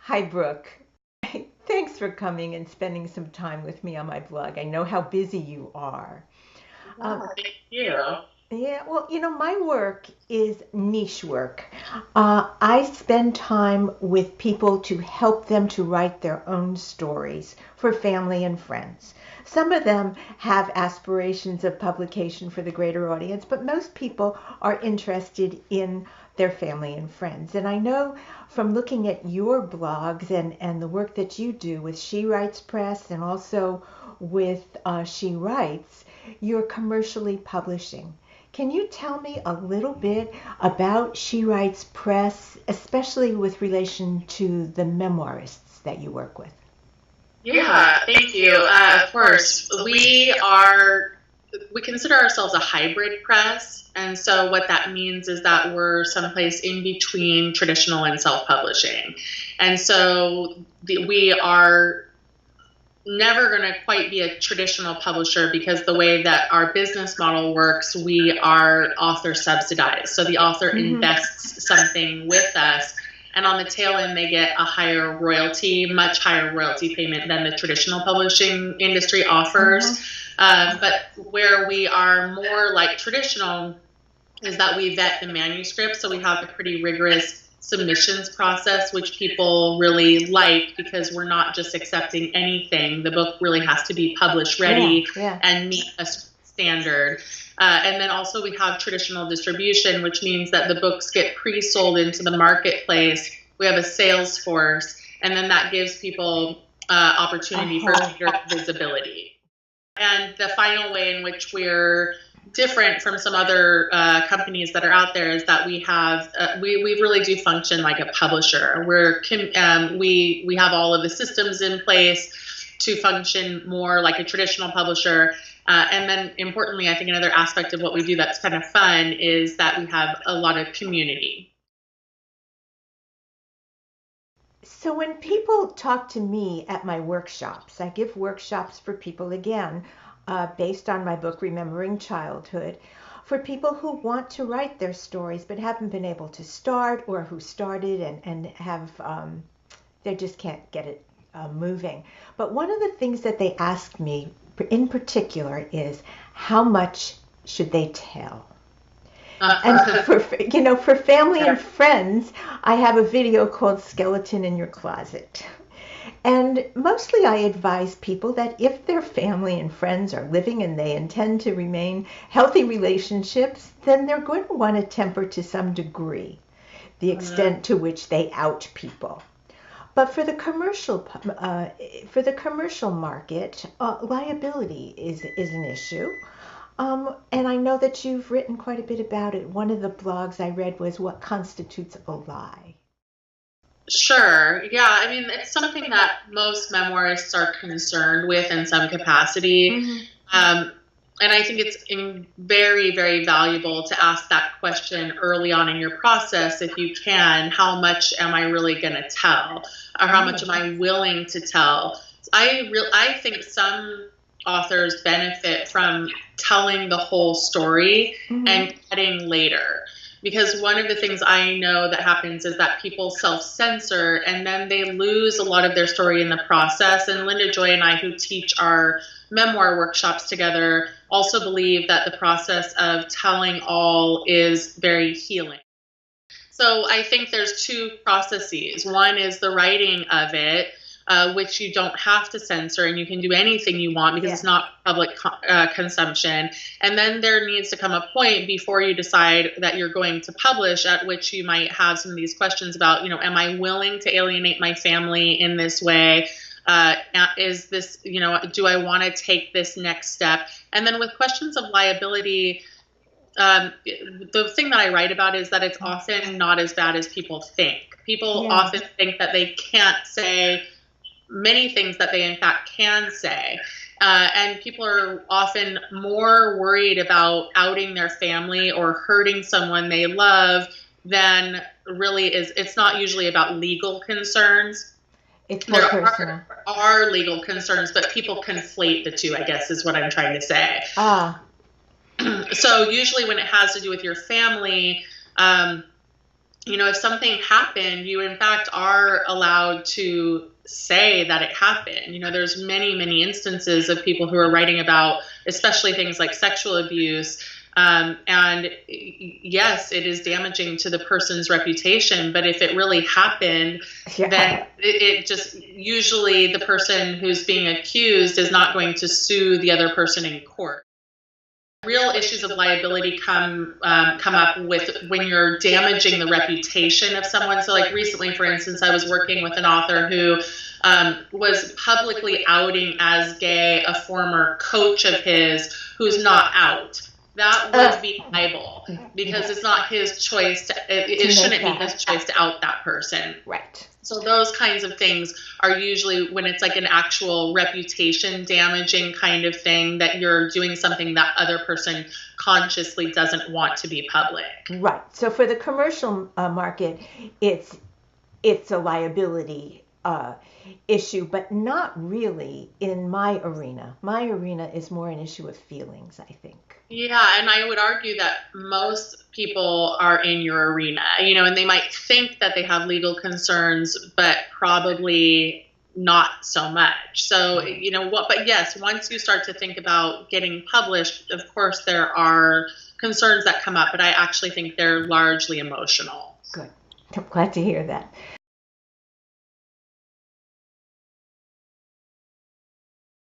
Hi, Brooke. Thanks for coming and spending some time with me on my blog. I know how busy you are. Yeah, Um, thank you. yeah, well, my work is niche work. I spend time with people to help them to write their own stories for family and friends. Some of them have aspirations of publication for the greater audience, but most people are interested in their family and friends. And I know from looking at your blogs and the work that you do with She Writes Press and also with She Writes, you're commercially publishing. Can you tell me a little bit about She Writes Press, especially with relation to the memoirists that you work with? Yeah, thank you. Of course, we consider ourselves a hybrid press, and so what that means is that we're someplace in between traditional and self-publishing, and so we are never going to quite be a traditional publisher because the way that our business model works, we are author subsidized. So the author Mm-hmm. invests something with us, and on the tail end, they get a higher royalty, much higher royalty payment than the traditional publishing industry offers. Uh-huh. But where we are more like traditional is that we vet the manuscript. So we have a pretty rigorous submissions process, which people really like because we're not just accepting anything. The book really has to be published Yeah, ready yeah. and meet a standard. And then also we have traditional distribution, which means that the books get pre-sold into the marketplace. We have a sales force, and then that gives people A opportunity for whole. greater visibility. And the final way in which we're different from some other companies that are out there is that we really do function like a publisher. We have all of the systems in place to function more like a traditional publisher. And then importantly, I think another aspect of what we do that's kind of fun is that we have a lot of community. So when people talk to me at my workshops, I give workshops for people again, based on my book Remembering Childhood, for people who want to write their stories but haven't been able to start, or who started and have they just can't get it moving. But one of the things that they ask me in particular is how much should they tell? And for family and friends, I have a video called Skeleton in Your Closet. And mostly I advise people that if their family and friends are living and they intend to remain healthy relationships, then they're going to want to temper to some degree the extent to which they out people. But for the commercial market, liability is an issue. And I know that you've written quite a bit about it. One of the blogs I read was what constitutes a lie. Sure. Yeah. I mean, it's something that most memoirists are concerned with in some capacity. Mm-hmm. Um, and I think it's very, very valuable to ask that question early on in your process if you can. How much am I really going to tell? Or how much Right. am I willing to tell? I think some authors benefit from telling the whole story Mm-hmm. and cutting later, because one of the things I know that happens is that people self-censor and then they lose a lot of their story in the process. And Linda Joy and I, who teach our memoir workshops together, also believe that the process of telling all is very healing. So I think there's two processes. One is the writing of it, which you don't have to censor and you can do anything you want because Yeah. it's not public consumption. And then there needs to come a point before you decide that you're going to publish at which you might have some of these questions about, am I willing to alienate my family in this way? Is this, do I want to take this next step? And then with questions of liability, the thing that I write about is that it's often not as bad as people think. People Yeah. often think that they can't say many things that they in fact can say. And people are often more worried about outing their family or hurting someone they love than really is. It's not usually about legal concerns. It's more There personal. are legal concerns, but people conflate the two, I guess, is what I'm trying to say. Ah, So usually when it has to do with your family, um, if something happened, you in fact are allowed to say that it happened. There's many, many instances of people who are writing about, especially things like sexual abuse. And yes, it is damaging to the person's reputation, but if it really happened, Yeah. then it just, usually the person who's being accused is not going to sue the other person in court. Real issues of liability come up with when you're damaging the reputation of someone. So, like recently, for instance, I was working with an author who was publicly outing as gay a former coach of his who's not out. That would be libel because it's not his choice. It shouldn't be his choice to out that person. Right. So those kinds of things are usually when it's like an actual reputation damaging kind of thing, that you're doing something that other person consciously doesn't want to be public. Right. So for the commercial market, it's a liability issue, but not really in my arena. My arena is more an issue of feelings, I think. Yeah, and I would argue that most people are in your arena, and they might think that they have legal concerns, but probably not so much. So, but yes, once you start to think about getting published, of course, there are concerns that come up, but I actually think they're largely emotional. Good. I'm glad to hear that.